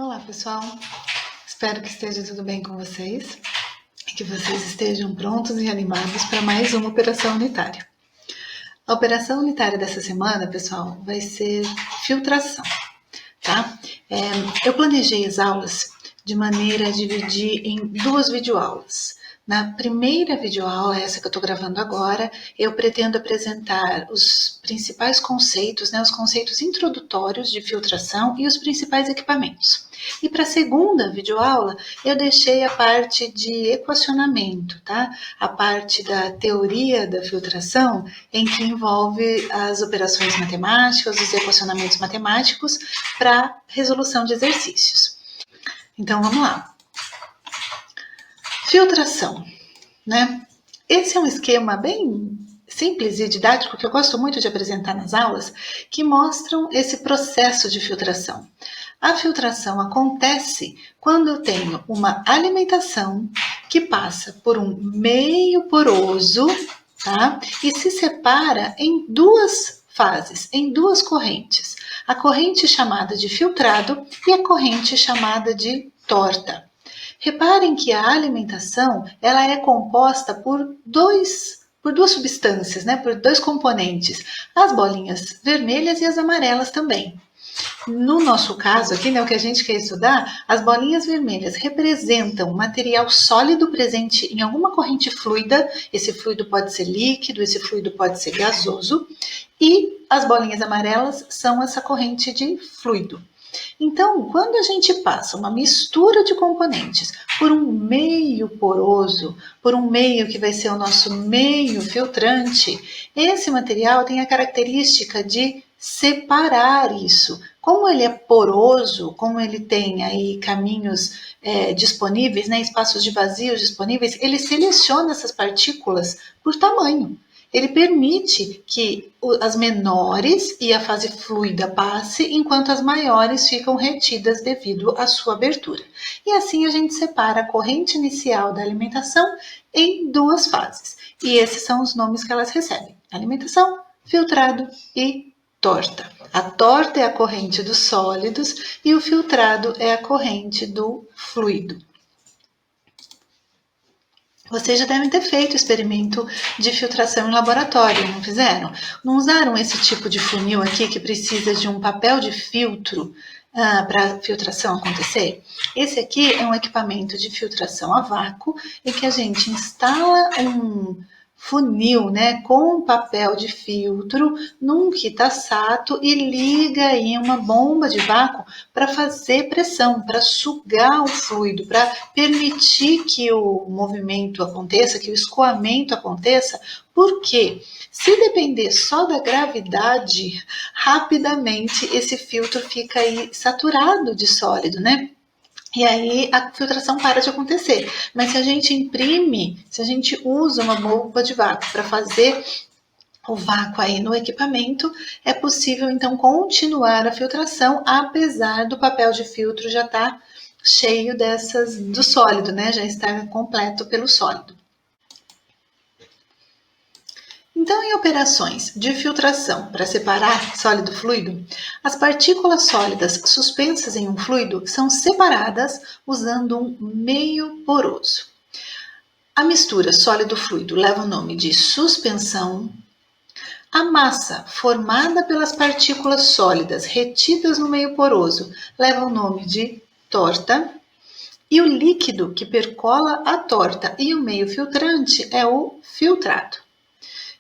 Olá, pessoal. Espero que esteja tudo bem com vocês e que vocês estejam prontos e animados para mais uma operação unitária. A operação unitária dessa semana, pessoal, vai ser filtração, tá? Eu planejei as aulas de maneira a dividir em duas videoaulas. Na primeira videoaula, essa que eu estou gravando agora, eu pretendo apresentar os principais conceitos, os conceitos introdutórios de filtração e os principais equipamentos. E para a segunda videoaula, eu deixei a parte de equacionamento, tá? A parte da teoria da filtração, em que envolve as operações matemáticas, os equacionamentos matemáticos para resolução de exercícios. Então, vamos lá. Filtração, né? Esse é um esquema bem simples e didático que eu gosto muito de apresentar nas aulas, que mostram esse processo de filtração. A filtração acontece quando eu tenho uma alimentação que passa por um meio poroso, tá? E se separa em duas fases, em duas correntes. A corrente chamada de filtrado e a corrente chamada de torta. Reparem que a alimentação ela é composta por duas substâncias, por dois componentes, as bolinhas vermelhas e as amarelas também. No nosso caso aqui, o que a gente quer estudar, as bolinhas vermelhas representam material sólido presente em alguma corrente fluida, esse fluido pode ser líquido, esse fluido pode ser gasoso, e as bolinhas amarelas são essa corrente de fluido. Então, quando a gente passa uma mistura de componentes por um meio poroso, por um meio que vai ser o nosso meio filtrante, esse material tem a característica de separar isso. Como ele é poroso, como ele tem aí caminhos disponíveis, espaços de vazios disponíveis, ele seleciona essas partículas por tamanho. Ele permite que as menores e a fase fluida passe, enquanto as maiores ficam retidas devido à sua abertura. E assim a gente separa a corrente inicial da alimentação em duas fases. E esses são os nomes que elas recebem: alimentação, filtrado e torta. A torta é a corrente dos sólidos e o filtrado é a corrente do fluido. Vocês já devem ter feito experimento de filtração em laboratório, não fizeram? Não usaram esse tipo de funil aqui que precisa de um papel de filtro para a filtração acontecer? Esse aqui é um equipamento de filtração a vácuo em que a gente instala um funil, com papel de filtro num Kitasato e liga aí uma bomba de vácuo para fazer pressão, para sugar o fluido, para permitir que o movimento aconteça, que o escoamento aconteça, porque se depender só da gravidade, rapidamente esse filtro fica aí saturado de sólido, E aí a filtração para de acontecer. Mas se a gente imprime, se a gente usa uma bomba de vácuo para fazer o vácuo aí no equipamento, é possível então continuar a filtração, apesar do papel de filtro já estar cheio do sólido, Já estar completo pelo sólido. Então, em operações de filtração para separar sólido fluido, as partículas sólidas suspensas em um fluido são separadas usando um meio poroso. A mistura sólido-fluido leva o nome de suspensão. A massa formada pelas partículas sólidas retidas no meio poroso leva o nome de torta. E o líquido que percola a torta e o meio filtrante é o filtrado.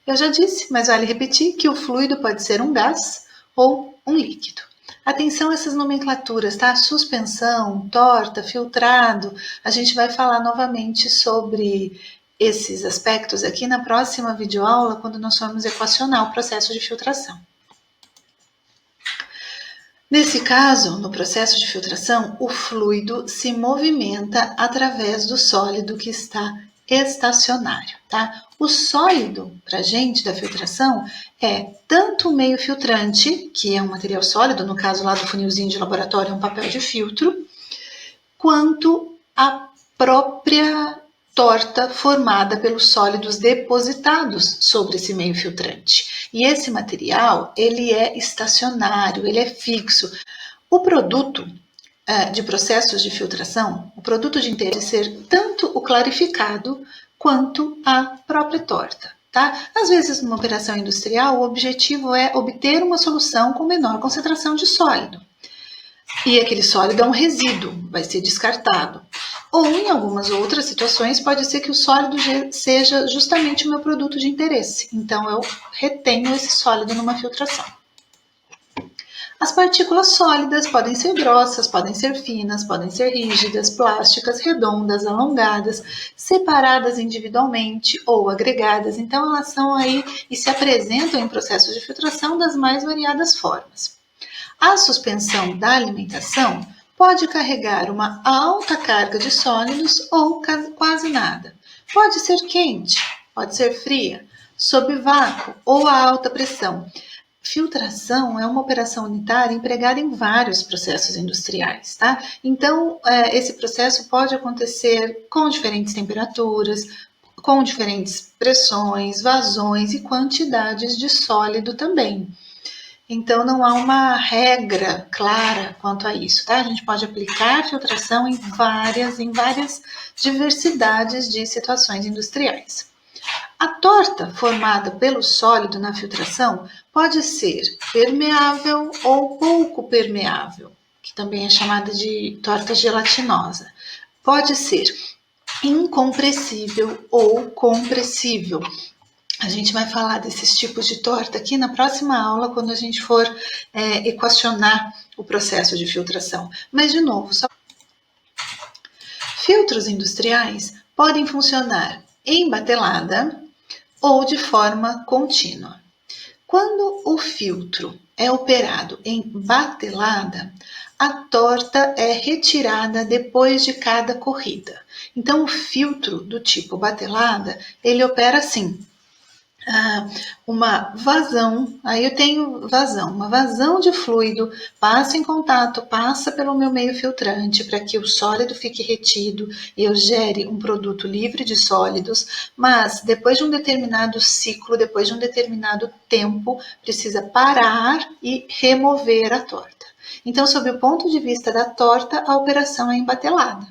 Eu já disse, mas vale repetir, que o fluido pode ser um gás ou um líquido. Atenção a essas nomenclaturas, tá? Suspensão, torta, filtrado. A gente vai falar novamente sobre esses aspectos aqui na próxima videoaula, quando nós formos equacionar o processo de filtração. Nesse caso, no processo de filtração, o fluido se movimenta através do sólido que está estacionário, tá? O sólido, para a gente, da filtração, é tanto o meio filtrante, que é um material sólido, no caso lá do funilzinho de laboratório, é um papel de filtro, quanto a própria torta formada pelos sólidos depositados sobre esse meio filtrante. E esse material, ele é estacionário, ele é fixo. O produto de processos de filtração, o produto de interesse ser tanto o clarificado quanto a própria torta. Tá? Às vezes, numa operação industrial, o objetivo é obter uma solução com menor concentração de sólido. E aquele sólido é um resíduo, vai ser descartado. Ou em algumas outras situações, pode ser que o sólido seja justamente o meu produto de interesse. Então, eu retenho esse sólido numa filtração. As partículas sólidas podem ser grossas, podem ser finas, podem ser rígidas, plásticas, redondas, alongadas, separadas individualmente ou agregadas. Então, elas são aí e se apresentam em processos de filtração das mais variadas formas. A suspensão da alimentação pode carregar uma alta carga de sólidos ou quase nada. Pode ser quente, pode ser fria, sob vácuo ou a alta pressão. Filtração é uma operação unitária empregada em vários processos industriais, tá? Então, esse processo pode acontecer com diferentes temperaturas, com diferentes pressões, vazões e quantidades de sólido também. Então, não há uma regra clara quanto a isso, tá? A gente pode aplicar filtração em várias diversidades de situações industriais. A torta formada pelo sólido na filtração pode ser permeável ou pouco permeável, que também é chamada de torta gelatinosa. Pode ser incompressível ou compressível. A gente vai falar desses tipos de torta aqui na próxima aula, quando a gente for equacionar o processo de filtração. Mas, de novo, filtros industriais podem funcionar em batelada ou de forma contínua. Quando o filtro é operado em batelada, a torta é retirada depois de cada corrida. Então, o filtro do tipo batelada, ele opera assim. Uma vazão, aí eu tenho vazão, uma vazão de fluido passa em contato, passa pelo meu meio filtrante para que o sólido fique retido e eu gere um produto livre de sólidos, mas depois de um determinado ciclo, depois de um determinado tempo, precisa parar e remover a torta. Então, sob o ponto de vista da torta, a operação é embatelada.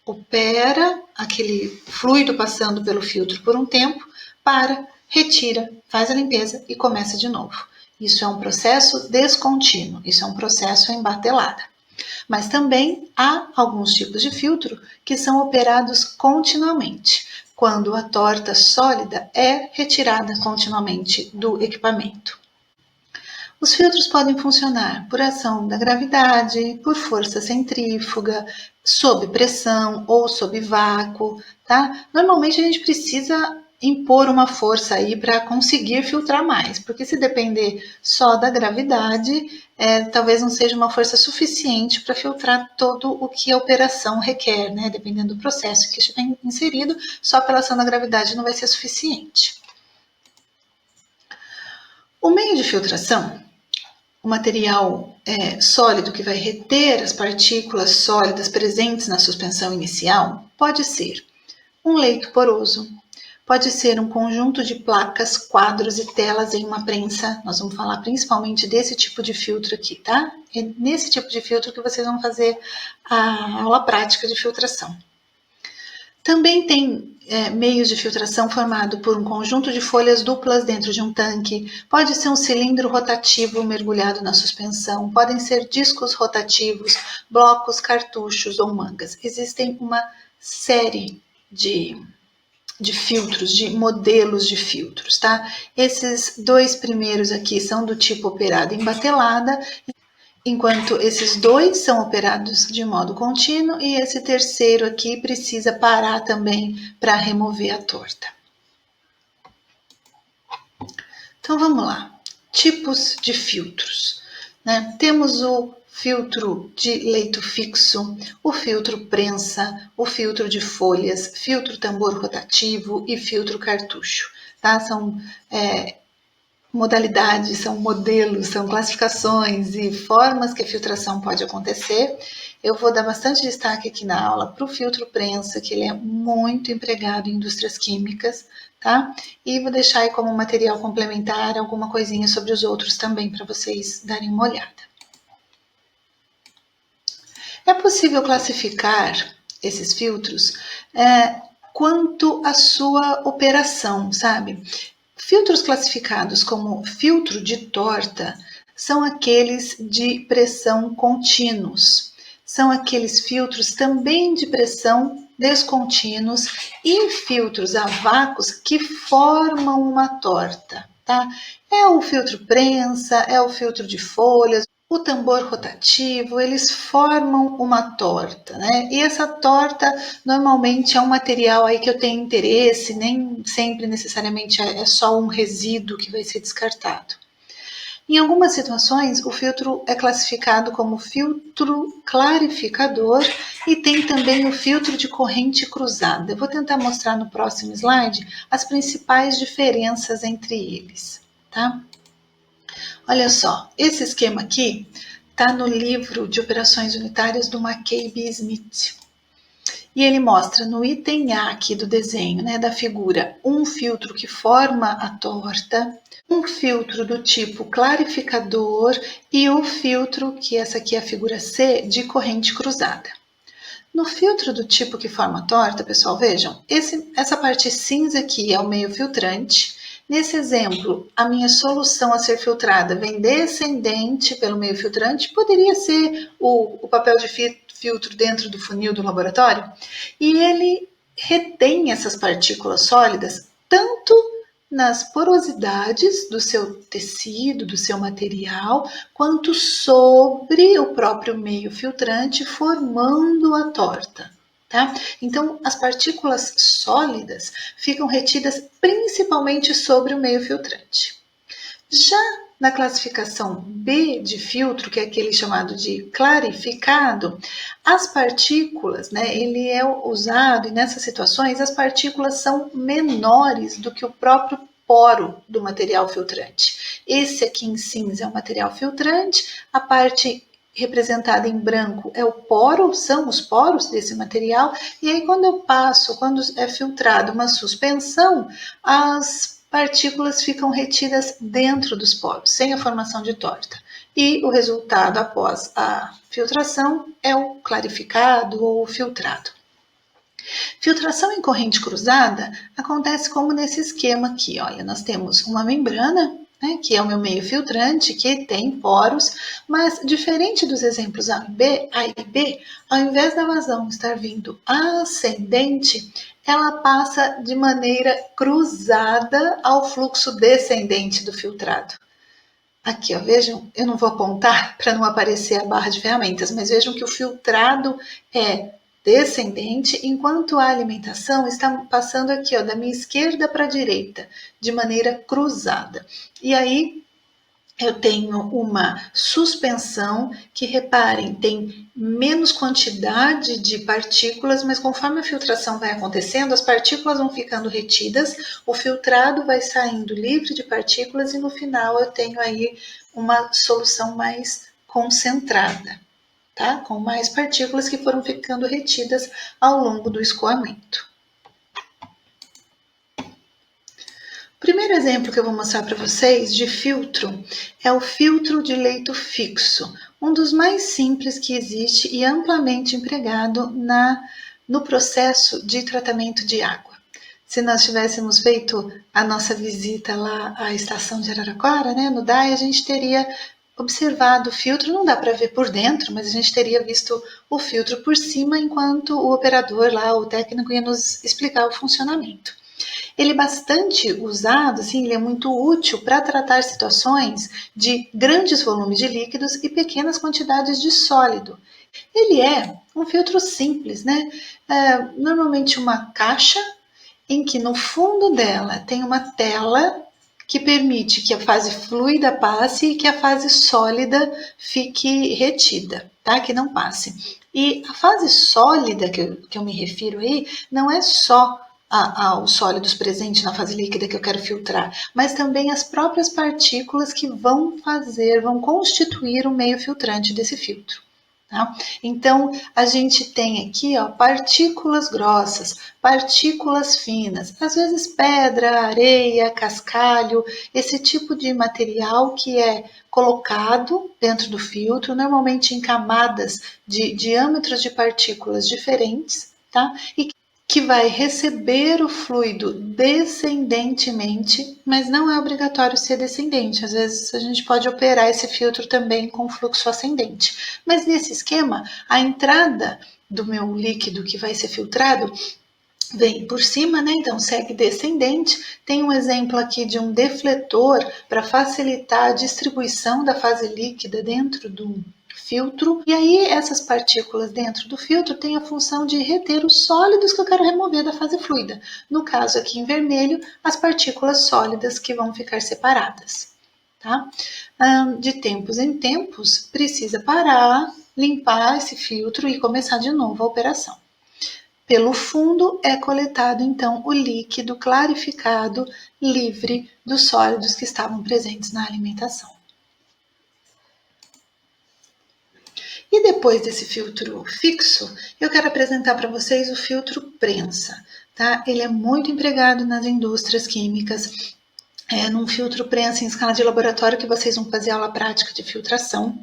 Opera aquele fluido passando pelo filtro por um tempo, para, retira, faz a limpeza e começa de novo. Isso é um processo descontínuo, isso é um processo em batelada. Mas também há alguns tipos de filtro que são operados continuamente, quando a torta sólida é retirada continuamente do equipamento. Os filtros podem funcionar por ação da gravidade, por força centrífuga, sob pressão ou sob vácuo, tá? Normalmente a gente precisa impor uma força aí para conseguir filtrar mais, porque se depender só da gravidade, talvez não seja uma força suficiente para filtrar todo o que a operação requer, né? Dependendo do processo que estiver inserido, só pela ação da gravidade não vai ser suficiente. O meio de filtração, o material sólido que vai reter as partículas sólidas presentes na suspensão inicial, pode ser um leito poroso, pode ser um conjunto de placas, quadros e telas em uma prensa. Nós vamos falar principalmente desse tipo de filtro aqui, tá? É nesse tipo de filtro que vocês vão fazer a aula prática de filtração. Também tem meios de filtração formado por um conjunto de folhas duplas dentro de um tanque, pode ser um cilindro rotativo mergulhado na suspensão, podem ser discos rotativos, blocos, cartuchos ou mangas. Existem uma série de filtros, de modelos de filtros, tá? Esses dois primeiros aqui são do tipo operado em batelada, enquanto esses dois são operados de modo contínuo e esse terceiro aqui precisa parar também para remover a torta. Então vamos lá, tipos de filtros, né? Temos o filtro de leito fixo, o filtro prensa, o filtro de folhas, filtro tambor rotativo e filtro cartucho, tá? São modalidades, são modelos, são classificações e formas que a filtração pode acontecer. Eu vou dar bastante destaque aqui na aula para o filtro prensa, que ele é muito empregado em indústrias químicas, tá? E vou deixar aí como material complementar alguma coisinha sobre os outros também, para vocês darem uma olhada. É possível classificar esses filtros quanto à sua operação, sabe? Filtros classificados como filtro de torta são aqueles de pressão contínuos. São aqueles filtros também de pressão descontínuos e filtros a vácuos que formam uma torta, tá? É o filtro prensa, é o filtro de folhas, o tambor rotativo, eles formam uma torta, né? E essa torta normalmente é um material aí que eu tenho interesse, nem sempre necessariamente é só um resíduo que vai ser descartado. Em algumas situações, o filtro é classificado como filtro clarificador e tem também o filtro de corrente cruzada. Eu vou tentar mostrar no próximo slide as principais diferenças entre eles, tá? Olha só, esse esquema aqui está no livro de operações unitárias do McCabe Smith. E ele mostra no item A aqui do desenho, né, da figura, um filtro que forma a torta, um filtro do tipo clarificador e o filtro, que essa aqui é a figura C, de corrente cruzada. No filtro do tipo que forma a torta, pessoal, vejam, essa parte cinza aqui é o meio filtrante. Nesse exemplo, a minha solução a ser filtrada vem descendente pelo meio filtrante, poderia ser o papel de filtro dentro do funil do laboratório, e ele retém essas partículas sólidas tanto nas porosidades do seu tecido, do seu material, quanto sobre o próprio meio filtrante, formando a torta. Tá? Então, as partículas sólidas ficam retidas principalmente sobre o meio filtrante. Já na classificação B de filtro, que é aquele chamado de clarificado, as partículas, né, ele é usado e nessas situações as partículas são menores do que o próprio poro do material filtrante. Esse aqui em cinza é o material filtrante, a parte representada em branco é o poro, são os poros desse material, e aí quando é filtrado uma suspensão, as partículas ficam retidas dentro dos poros, sem a formação de torta. E o resultado após a filtração é o clarificado ou filtrado. Filtração em corrente cruzada acontece como nesse esquema aqui. Olha, nós temos uma membrana, né, que é o meu meio filtrante, que tem poros, mas diferente dos exemplos A e B, ao invés da vazão estar vindo ascendente, ela passa de maneira cruzada ao fluxo descendente do filtrado. Aqui, ó, vejam, eu não vou apontar para não aparecer a barra de ferramentas, mas vejam que o filtrado é descendente, enquanto a alimentação está passando aqui, ó, da minha esquerda para a direita, de maneira cruzada. E aí eu tenho uma suspensão que, reparem, tem menos quantidade de partículas, mas conforme a filtração vai acontecendo, as partículas vão ficando retidas, o filtrado vai saindo livre de partículas e no final eu tenho aí uma solução mais concentrada, tá? Com mais partículas que foram ficando retidas ao longo do escoamento. O primeiro exemplo que eu vou mostrar para vocês de filtro é o filtro de leito fixo, um dos mais simples que existe e amplamente empregado no processo de tratamento de água. Se nós tivéssemos feito a nossa visita lá à estação de Araraquara, né, no DAI, a gente teria observado o filtro, não dá para ver por dentro, mas a gente teria visto o filtro por cima enquanto o operador lá, o técnico, ia nos explicar o funcionamento. Ele é bastante usado, assim, ele é muito útil para tratar situações de grandes volumes de líquidos e pequenas quantidades de sólido. Ele é um filtro simples, né? Normalmente uma caixa em que no fundo dela tem uma tela que permite que a fase fluida passe e que a fase sólida fique retida, tá? Que não passe. E a fase sólida que eu me refiro aí não é só aos sólidos presentes na fase líquida que eu quero filtrar, mas também as próprias partículas que vão constituir o meio filtrante desse filtro. Tá? Então, a gente tem aqui, ó, partículas grossas, partículas finas, às vezes pedra, areia, cascalho, esse tipo de material que é colocado dentro do filtro, normalmente em camadas de diâmetros de partículas diferentes, tá? E que vai receber o fluido descendentemente, mas não é obrigatório ser descendente. Às vezes a gente pode operar esse filtro também com fluxo ascendente. Mas nesse esquema, a entrada do meu líquido que vai ser filtrado vem por cima, né? Então segue descendente. Tem um exemplo aqui de um defletor para facilitar a distribuição da fase líquida dentro do filtro. E aí essas partículas dentro do filtro têm a função de reter os sólidos que eu quero remover da fase fluida. No caso aqui em vermelho, as partículas sólidas que vão ficar separadas. Tá? De tempos em tempos, precisa parar, limpar esse filtro e começar de novo a operação. Pelo fundo é coletado então o líquido clarificado livre dos sólidos que estavam presentes na alimentação. E depois desse filtro fixo, eu quero apresentar para vocês o filtro prensa. Tá? Ele é muito empregado nas indústrias químicas, num filtro prensa em escala de laboratório que vocês vão fazer aula prática de filtração.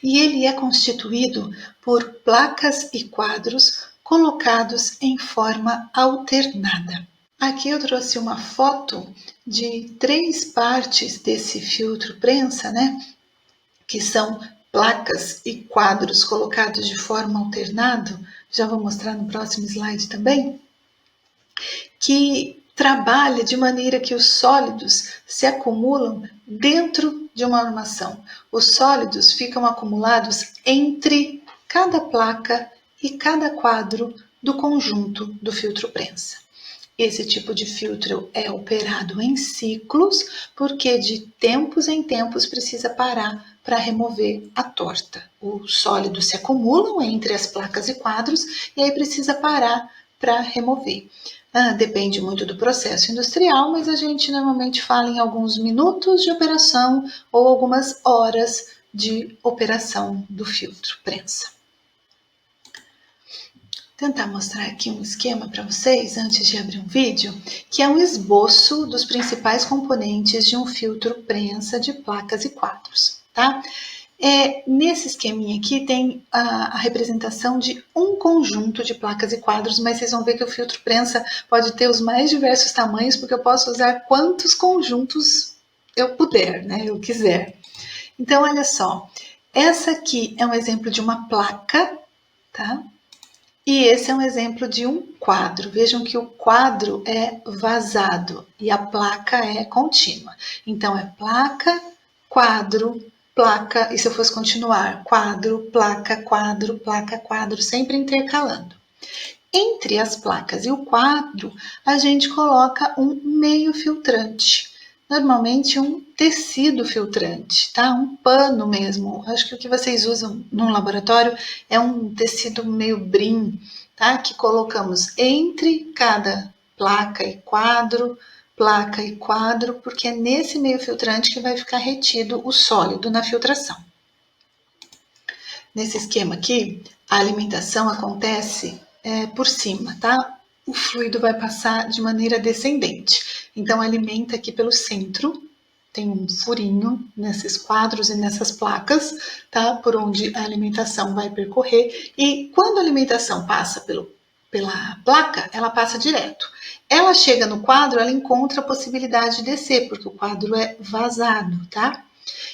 E ele é constituído por placas e quadros colocados em forma alternada. Aqui eu trouxe uma foto de 3 partes desse filtro prensa, né? Que são placas e quadros colocados de forma alternada. Já vou mostrar no próximo slide também. Que trabalha de maneira que os sólidos se acumulam dentro de uma armação. Os sólidos ficam acumulados entre cada placa e cada quadro do conjunto do filtro prensa. Esse tipo de filtro é operado em ciclos, porque de tempos em tempos precisa parar para remover a torta. Os sólidos se acumulam entre as placas e quadros e aí precisa parar para remover. Depende muito do processo industrial, mas a gente normalmente fala em alguns minutos de operação ou algumas horas de operação do filtro prensa. Tentar mostrar aqui um esquema para vocês antes de abrir um vídeo, que é um esboço dos principais componentes de um filtro prensa de placas e quadros, tá? Nesse esqueminha aqui tem a representação de um conjunto de placas e quadros, mas vocês vão ver que o filtro prensa pode ter os mais diversos tamanhos, porque eu posso usar quantos conjuntos eu puder, né? Eu quiser. Então, olha só, essa aqui é um exemplo de uma placa, tá? E esse é um exemplo de um quadro. Vejam que o quadro é vazado e a placa é contínua. Então, é placa, quadro, placa, e se eu fosse continuar, quadro, placa, quadro, sempre intercalando. Entre as placas e o quadro, a gente coloca um meio filtrante. Normalmente um tecido filtrante, tá? Um pano mesmo. Acho que o que vocês usam no laboratório é um tecido meio brim, tá? Que colocamos entre cada placa e quadro, porque é nesse meio filtrante que vai ficar retido o sólido na filtração. Nesse esquema aqui, a alimentação acontece por cima, tá? O fluido vai passar de maneira descendente. Então, alimenta aqui pelo centro, tem um furinho nesses quadros e nessas placas, tá? Por onde a alimentação vai percorrer. E quando a alimentação passa pela placa, ela passa direto. Ela chega no quadro, ela encontra a possibilidade de descer, porque o quadro é vazado, tá?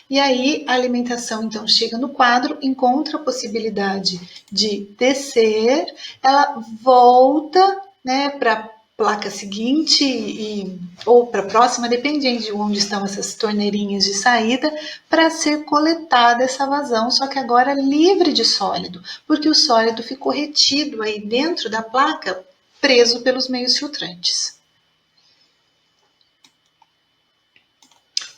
E aí a alimentação então chega no quadro, encontra a possibilidade de descer, ela volta, né, para a placa seguinte ou para a próxima, dependendo de onde estão essas torneirinhas de saída, para ser coletada essa vazão, só que agora livre de sólido, porque o sólido ficou retido aí dentro da placa, preso pelos meios filtrantes.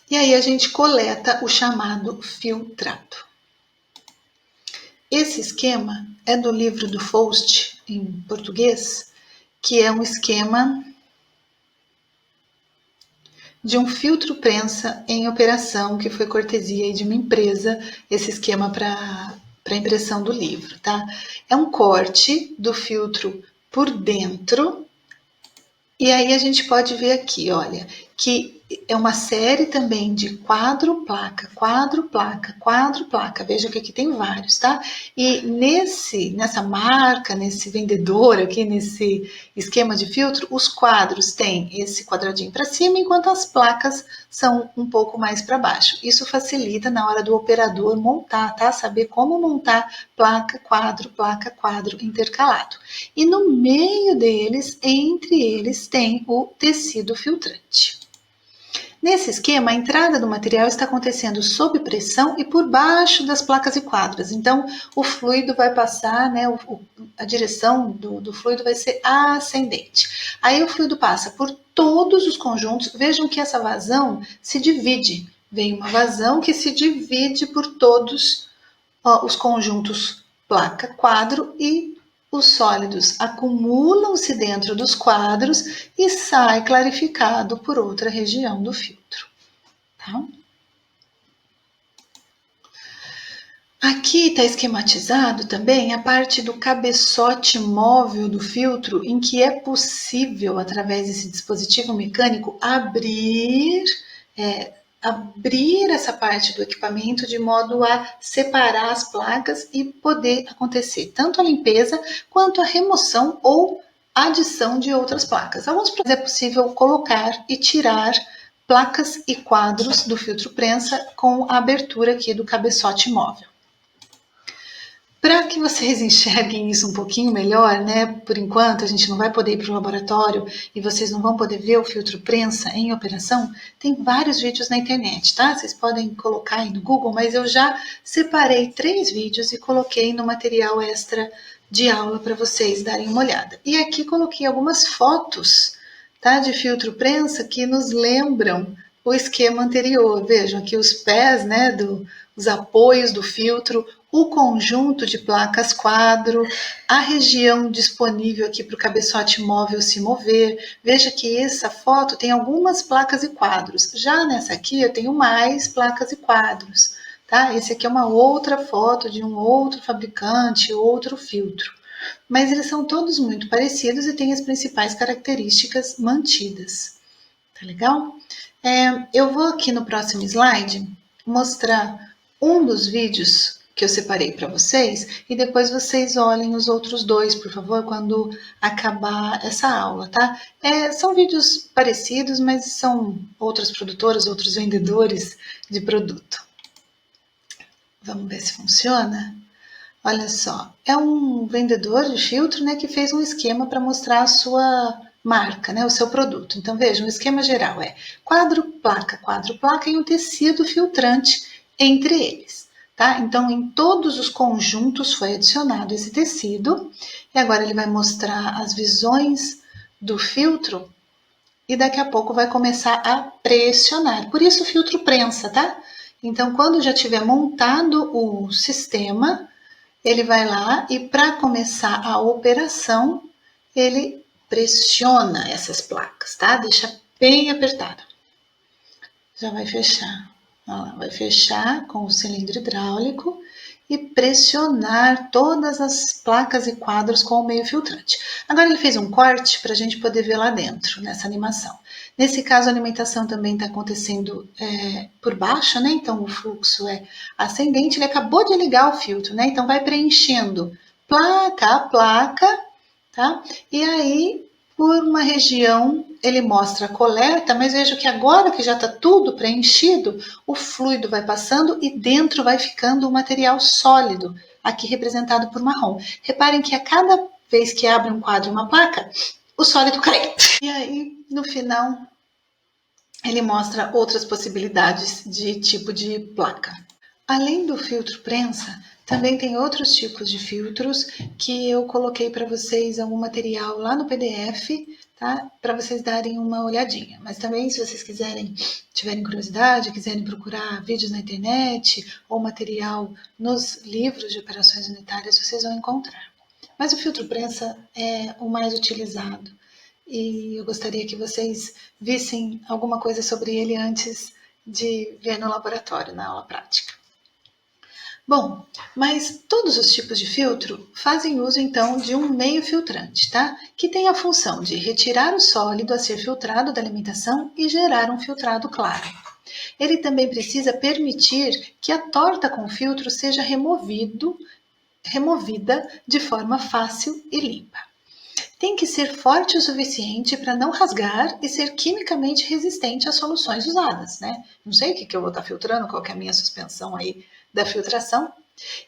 E aí a gente coleta o chamado filtrado. Esse esquema é do livro do Faust, em português, que é um esquema de um filtro prensa em operação, que foi cortesia de uma empresa, esse esquema para impressão do livro, tá? É um corte do filtro por dentro, e aí a gente pode ver aqui, olha, que é uma série também de quadro, placa, quadro, placa, quadro, placa. Veja que aqui tem vários, tá? E nessa marca, nesse vendedor aqui, nesse esquema de filtro, os quadros têm esse quadradinho para cima, enquanto as placas são um pouco mais para baixo. Isso facilita na hora do operador montar, tá? Saber como montar placa, quadro intercalado. E no meio deles, entre eles, tem o tecido filtrante. Nesse esquema, a entrada do material está acontecendo sob pressão e por baixo das placas e quadros. Então, o fluido vai passar, né, a direção do fluido vai ser ascendente. Aí o fluido passa por todos os conjuntos. Vejam que essa vazão se divide. Vem uma vazão que se divide por todos os conjuntos placa, quadro e os sólidos acumulam-se dentro dos quadros e sai clarificado por outra região do filtro. Tá? Aqui está esquematizado também a parte do cabeçote móvel do filtro, em que é possível, através desse dispositivo mecânico, abrir essa parte do equipamento de modo a separar as placas e poder acontecer tanto a limpeza quanto a remoção ou adição de outras placas. Alguns é possível colocar e tirar placas e quadros do filtro prensa com a abertura aqui do cabeçote móvel. Para que vocês enxerguem isso um pouquinho melhor, né? Por enquanto a gente não vai poder ir para o laboratório e vocês não vão poder ver o filtro prensa em operação, tem vários vídeos na internet, tá? Vocês podem colocar aí no Google, mas eu já separei 3 vídeos e coloquei no material extra de aula para vocês darem uma olhada. E aqui coloquei algumas fotos, tá? De filtro prensa que nos lembram o esquema anterior. Vejam aqui os pés, né? Os apoios do filtro, o conjunto de placas quadro, a região disponível aqui para o cabeçote móvel se mover. Veja que essa foto tem algumas placas e quadros. Já nessa aqui eu tenho mais placas e quadros, tá? Esse aqui é uma outra foto de um outro fabricante, outro filtro. Mas eles são todos muito parecidos e têm as principais características mantidas. Tá legal? Eu vou aqui no próximo slide mostrar um dos vídeos que eu separei para vocês e depois vocês olhem os outros 2, por favor, quando acabar essa aula, tá? São vídeos parecidos, mas são outras produtoras, outros vendedores de produto. Vamos ver se funciona? Olha só, é um vendedor de filtro, né, que fez um esquema para mostrar a sua marca, né, o seu produto. Então, vejam, o esquema geral é quadro, placa e um tecido filtrante entre eles, tá? Então, em todos os conjuntos foi adicionado esse tecido e agora ele vai mostrar as visões do filtro e daqui a pouco vai começar a pressionar. Por isso o filtro prensa, tá? Então, quando já tiver montado o sistema, ele vai lá e para começar a operação, ele pressiona essas placas, tá? Deixa bem apertada. Já vai fechar. Olha lá, vai fechar com o cilindro hidráulico e pressionar todas as placas e quadros com o meio filtrante. Agora ele fez um corte para a gente poder ver lá dentro, nessa animação. Nesse caso, a alimentação também está acontecendo por baixo, né? Então o fluxo é ascendente. Ele acabou de ligar o filtro, né? Então vai preenchendo placa a placa, tá? E aí, por uma região, ele mostra a coleta, mas vejo que agora que já está tudo preenchido, o fluido vai passando e dentro vai ficando o material sólido, aqui representado por marrom. Reparem que a cada vez que abre um quadro e uma placa, o sólido cai. E aí, no final, ele mostra outras possibilidades de tipo de placa. Além do filtro prensa, também tem outros tipos de filtros que eu coloquei para vocês algum material lá no PDF, tá? Para vocês darem uma olhadinha. Mas também, se vocês quiserem, tiverem curiosidade, quiserem procurar vídeos na internet ou material nos livros de operações unitárias, vocês vão encontrar. Mas o filtro prensa é o mais utilizado e eu gostaria que vocês vissem alguma coisa sobre ele antes de ver no laboratório, na aula prática. Bom, mas todos os tipos de filtro fazem uso então de um meio filtrante, tá? Que tem a função de retirar o sólido a ser filtrado da alimentação e gerar um filtrado claro. Ele também precisa permitir que a torta com filtro seja removida de forma fácil e limpa. Tem que ser forte o suficiente para não rasgar e ser quimicamente resistente às soluções usadas, né? Não sei o que eu vou estar filtrando, qual que é a minha suspensão aí da filtração.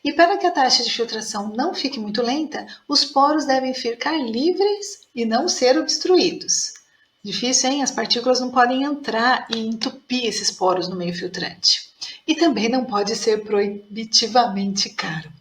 E para que a taxa de filtração não fique muito lenta, os poros devem ficar livres e não ser obstruídos. Difícil, hein? As partículas não podem entrar e entupir esses poros no meio filtrante. E também não pode ser proibitivamente caro.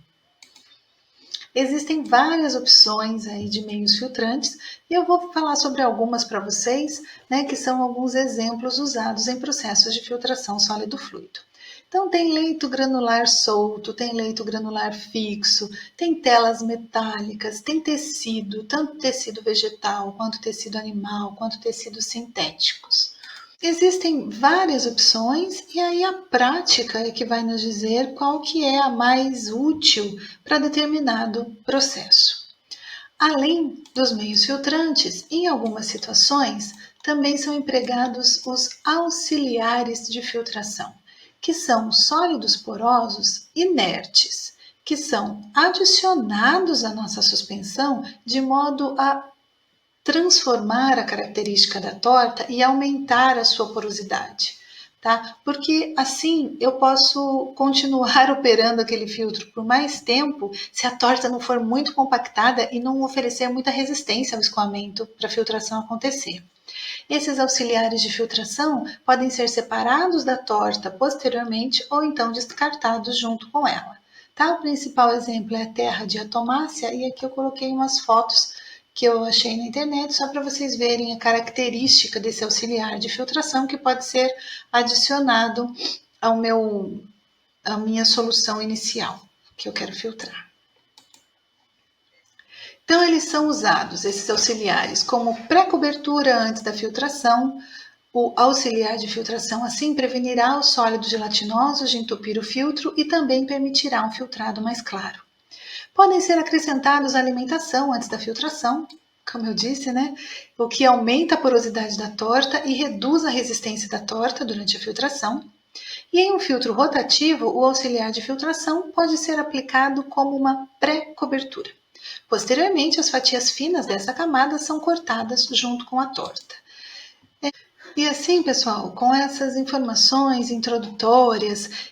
Existem várias opções aí de meios filtrantes e eu vou falar sobre algumas para vocês, né, que são alguns exemplos usados em processos de filtração sólido-fluido. Então, tem leito granular solto, tem leito granular fixo, tem telas metálicas, tem tecido, tanto tecido vegetal, quanto tecido animal, quanto tecidos sintéticos. Existem várias opções e aí a prática é que vai nos dizer qual que é a mais útil para determinado processo. Além dos meios filtrantes, em algumas situações também são empregados os auxiliares de filtração, que são sólidos porosos inertes, que são adicionados à nossa suspensão de modo a transformar a característica da torta e aumentar a sua porosidade, tá? Porque assim eu posso continuar operando aquele filtro por mais tempo se a torta não for muito compactada e não oferecer muita resistência ao escoamento para a filtração acontecer. Esses auxiliares de filtração podem ser separados da torta posteriormente ou então descartados junto com ela. Tá? O principal exemplo é a terra de atomácea e aqui eu coloquei umas fotos que eu achei na internet só para vocês verem a característica desse auxiliar de filtração que pode ser adicionado à minha solução inicial que eu quero filtrar. Então, eles são usados, esses auxiliares, como pré-cobertura antes da filtração. O auxiliar de filtração assim prevenirá os sólidos gelatinosos de entupir o filtro e também permitirá um filtrado mais claro. Podem ser acrescentados à alimentação antes da filtração, como eu disse, né? O que aumenta a porosidade da torta e reduz a resistência da torta durante a filtração. E em um filtro rotativo, o auxiliar de filtração pode ser aplicado como uma pré-cobertura. Posteriormente, as fatias finas dessa camada são cortadas junto com a torta. E assim, pessoal, com essas informações introdutórias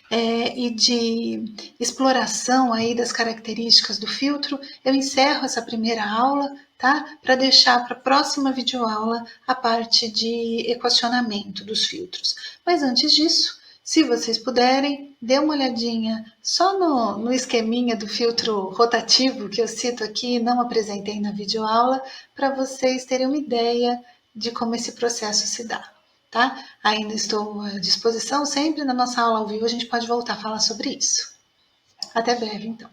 e de exploração aí das características do filtro, eu encerro essa primeira aula, tá? Para deixar para a próxima videoaula a parte de equacionamento dos filtros. Mas antes disso, se vocês puderem, dê uma olhadinha só no esqueminha do filtro rotativo que eu cito aqui e não apresentei na videoaula, para vocês terem uma ideia de como esse processo se dá. Tá? Ainda estou à disposição, sempre na nossa aula ao vivo a gente pode voltar a falar sobre isso. Até breve, então.